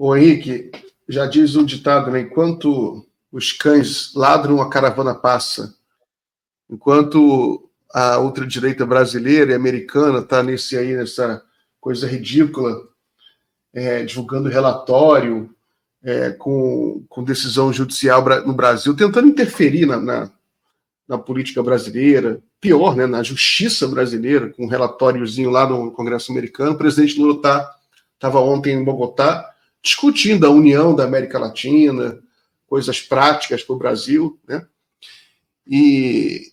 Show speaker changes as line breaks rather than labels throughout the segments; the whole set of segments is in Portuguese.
Ô Henrique, já diz o ditado, né? Enquanto os cães ladram, a caravana passa. Enquanto a ultradireita brasileira e americana está nessa coisa ridícula, divulgando relatório, com decisão judicial no Brasil, tentando interferir na política brasileira, pior, né, na justiça brasileira, com um relatóriozinho lá no Congresso americano. O presidente Lula estava ontem em Bogotá discutindo a união da América Latina, coisas práticas para o Brasil, né? E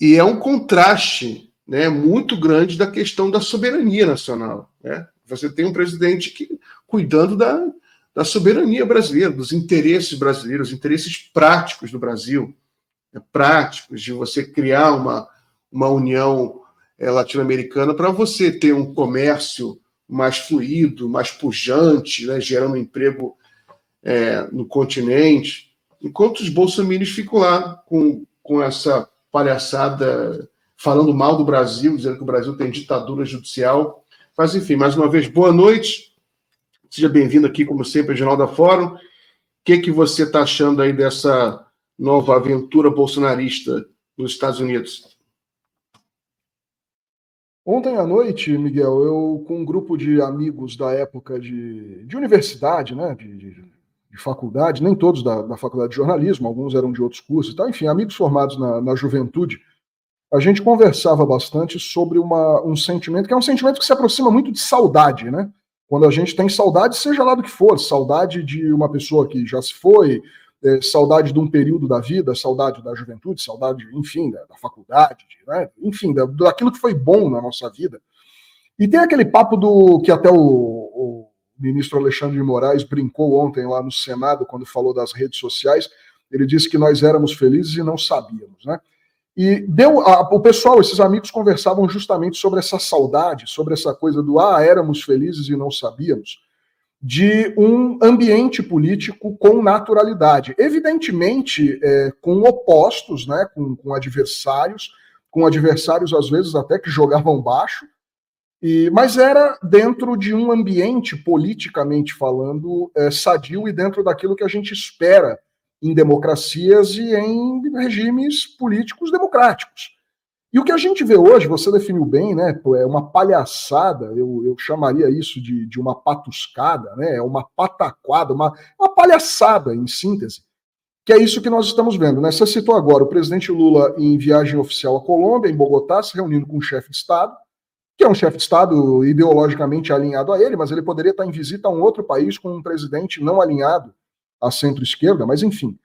é um contraste, né, muito grande da questão da soberania nacional, né? Você tem um presidente cuidando da soberania brasileira, dos interesses brasileiros, interesses práticos do Brasil, práticos de você criar uma união latino-americana para você ter um comércio mais fluido, mais pujante, né, gerando emprego no continente, enquanto os bolsominions ficam lá com essa palhaçada, falando mal do Brasil, dizendo que o Brasil tem ditadura judicial. Mas, enfim, mais uma vez, boa noite. Seja bem-vindo aqui, como sempre, ao Jornal da Fórum. O que você está achando aí dessa nova aventura bolsonarista nos Estados Unidos?
Ontem à noite, Miguel, eu com um grupo de amigos da época de universidade, né, de faculdade, nem todos da faculdade de jornalismo, alguns eram de outros cursos e tal, enfim, amigos formados na juventude, a gente conversava bastante sobre um sentimento, que é um sentimento que se aproxima muito de saudade, né? Quando a gente tem saudade, seja lá do que for, saudade de uma pessoa que já se foi, saudade de um período da vida, saudade da juventude, saudade, enfim, da faculdade, né? Enfim, daquilo que foi bom na nossa vida. E tem aquele papo que até o ministro Alexandre de Moraes brincou ontem lá no Senado, quando falou das redes sociais. Ele disse que nós éramos felizes e não sabíamos, né? E o pessoal, esses amigos, conversavam justamente sobre essa saudade, sobre essa coisa do éramos felizes e não sabíamos, de um ambiente político com naturalidade. Evidentemente, com opostos, né, com adversários às vezes até que jogavam baixo, mas era dentro de um ambiente, politicamente falando, sadio e dentro daquilo que a gente espera em democracias e em regimes políticos democráticos. E o que a gente vê hoje, você definiu bem, né? É uma palhaçada, eu chamaria isso de uma patuscada, né? É uma pataquada, uma palhaçada, em síntese, que é isso que nós estamos vendo, né? Você citou agora o presidente Lula em viagem oficial à Colômbia, em Bogotá, se reunindo com um chefe de Estado, que é um chefe de Estado ideologicamente alinhado a ele, mas ele poderia estar em visita a um outro país com um presidente não alinhado à centro-esquerda, mas enfim,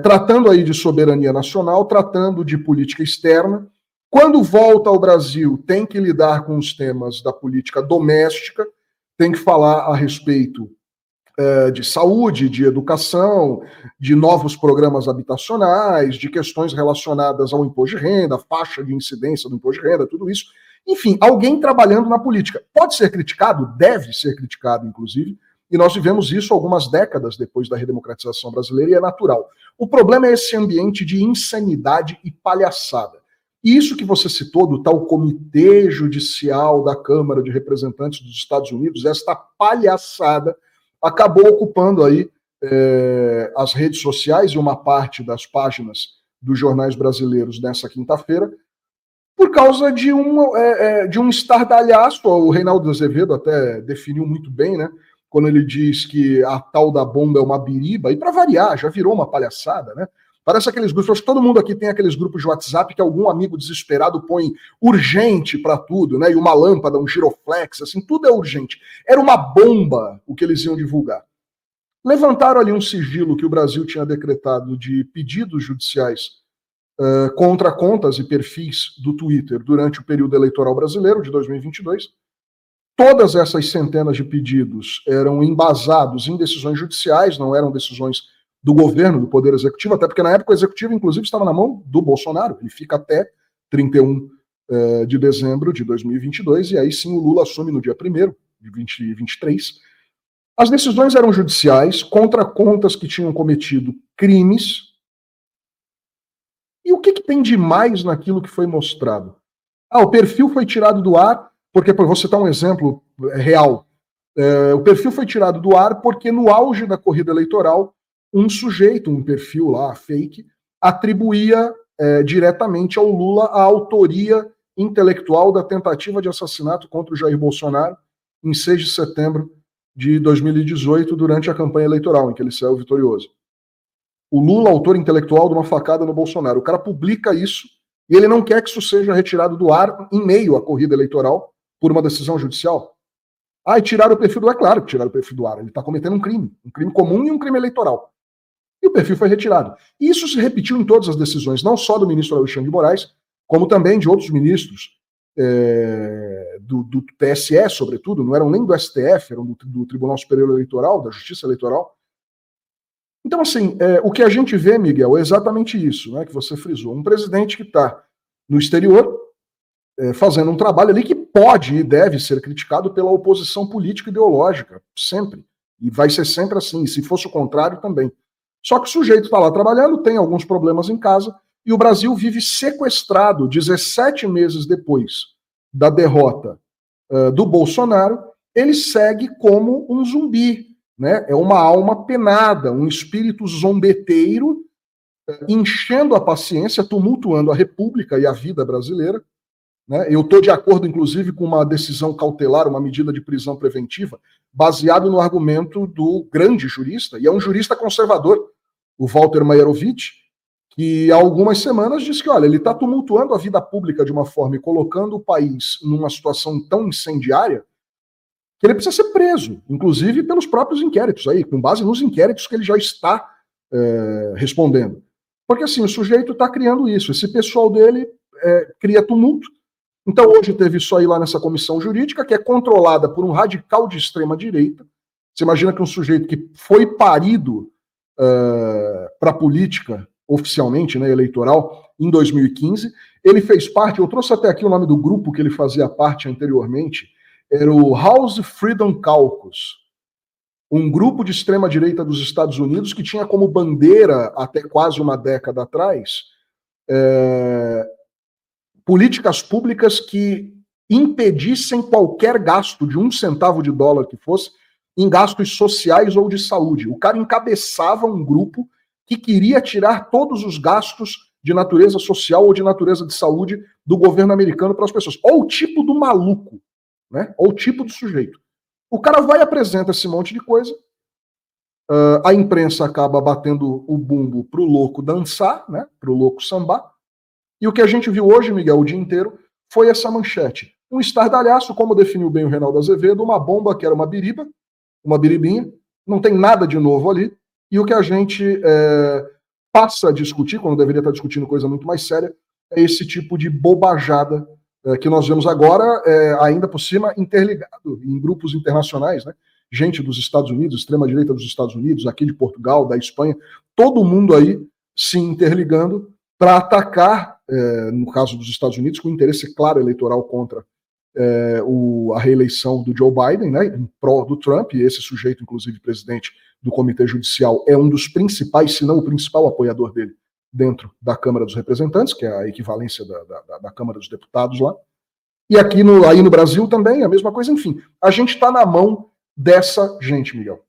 tratando aí de soberania nacional, tratando de política externa. Quando volta ao Brasil, tem que lidar com os temas da política doméstica, tem que falar a respeito de saúde, de educação, de novos programas habitacionais, de questões relacionadas ao imposto de renda, faixa de incidência do imposto de renda, tudo isso. Enfim, alguém trabalhando na política. Pode ser criticado, deve ser criticado, inclusive, e nós vivemos isso algumas décadas depois da redemocratização brasileira, e é natural. O problema é esse ambiente de insanidade e palhaçada. E isso que você citou do tal Comitê Judicial da Câmara de Representantes dos Estados Unidos, esta palhaçada, acabou ocupando aí as redes sociais e uma parte das páginas dos jornais brasileiros nessa quinta-feira, por causa de um estardalhaço. O Reinaldo Azevedo até definiu muito bem, né? Quando ele diz que a tal da bomba é uma biriba, e para variar, já virou uma palhaçada, né? Parece aqueles grupos, acho que todo mundo aqui tem aqueles grupos de WhatsApp que algum amigo desesperado põe urgente para tudo, né? E uma lâmpada, um giroflex, assim, tudo é urgente. Era uma bomba o que eles iam divulgar. Levantaram ali um sigilo que o Brasil tinha decretado de pedidos judiciais contra contas e perfis do Twitter durante o período eleitoral brasileiro de 2022. Todas essas centenas de pedidos eram embasados em decisões judiciais, não eram decisões do governo, do Poder Executivo, até porque na época o Executivo, inclusive, estava na mão do Bolsonaro. Ele fica até 31 de dezembro de 2022, e aí sim o Lula assume no dia 1º de 2023. As decisões eram judiciais contra contas que tinham cometido crimes. E o que tem de mais naquilo que foi mostrado? O perfil foi tirado do ar, porque, vou citar um exemplo real. O perfil foi tirado do ar porque no auge da corrida eleitoral, um sujeito, um perfil lá, fake, atribuía diretamente ao Lula a autoria intelectual da tentativa de assassinato contra o Jair Bolsonaro em 6 de setembro de 2018, durante a campanha eleitoral, em que ele saiu vitorioso. O Lula, autor intelectual de uma facada no Bolsonaro. O cara publica isso e ele não quer que isso seja retirado do ar em meio à corrida eleitoral por uma decisão judicial. E tiraram o perfil do ar? Claro que tiraram o perfil do ar. Ele está cometendo um crime comum e um crime eleitoral. E o perfil foi retirado. E isso se repetiu em todas as decisões, não só do ministro Alexandre de Moraes, como também de outros ministros do TSE, sobretudo, não eram nem do STF, eram do Tribunal Superior Eleitoral, da Justiça Eleitoral. Então, assim, o que a gente vê, Miguel, é exatamente isso, né, que você frisou. Um presidente que está no exterior fazendo um trabalho ali que pode e deve ser criticado pela oposição política e ideológica, sempre. E vai ser sempre assim, e se fosse o contrário também. Só que o sujeito está lá trabalhando, tem alguns problemas em casa, e o Brasil vive sequestrado 17 meses depois da derrota do Bolsonaro. Ele segue como um zumbi, né? É uma alma penada, um espírito zombeteiro, enchendo a paciência, tumultuando a República e a vida brasileira. Né? Eu estou de acordo, inclusive, com uma decisão cautelar, uma medida de prisão preventiva, baseado no argumento do grande jurista, e é um jurista conservador, o Walter Maierovitch, que há algumas semanas disse que, olha, ele está tumultuando a vida pública de uma forma e colocando o país numa situação tão incendiária que ele precisa ser preso, inclusive pelos próprios inquéritos aí, com base nos inquéritos que ele já está respondendo. Porque assim, o sujeito está criando isso, esse pessoal dele cria tumulto. Então hoje teve isso aí lá nessa comissão jurídica, que é controlada por um radical de extrema direita. Você imagina que um sujeito que foi parido para a política oficialmente, né, eleitoral, em 2015, ele fez parte, eu trouxe até aqui o nome do grupo que ele fazia parte anteriormente, era o House Freedom Caucus, um grupo de extrema-direita dos Estados Unidos que tinha como bandeira, até quase uma década atrás, políticas públicas que impedissem qualquer gasto de 1 centavo de dólar que fosse em gastos sociais ou de saúde. O cara encabeçava um grupo que queria tirar todos os gastos de natureza social ou de natureza de saúde do governo americano para as pessoas. Olha o tipo do maluco, né? Olha o tipo do sujeito. O cara vai e apresenta esse monte de coisa, a imprensa acaba batendo o bumbo pro louco dançar, né? Pro louco sambar, e o que a gente viu hoje, Miguel, o dia inteiro, foi essa manchete. Um estardalhaço, como definiu bem o Reinaldo Azevedo, uma bomba que era uma biriba, uma biribinha, não tem nada de novo ali, e o que a gente passa a discutir, quando deveria estar discutindo coisa muito mais séria, é esse tipo de bobajada que nós vemos agora, ainda por cima, interligado em grupos internacionais, né? Gente dos Estados Unidos, extrema-direita dos Estados Unidos, aqui de Portugal, da Espanha, todo mundo aí se interligando para atacar, no caso dos Estados Unidos, com interesse claro eleitoral contra a reeleição do Joe Biden, né, em prol do Trump, e esse sujeito, inclusive presidente do Comitê Judicial, é um dos principais, se não o principal apoiador dele dentro da Câmara dos Representantes, que é a equivalência da Câmara dos Deputados lá. E aqui aí no Brasil também, a mesma coisa. Enfim, a gente está na mão dessa gente, Miguel.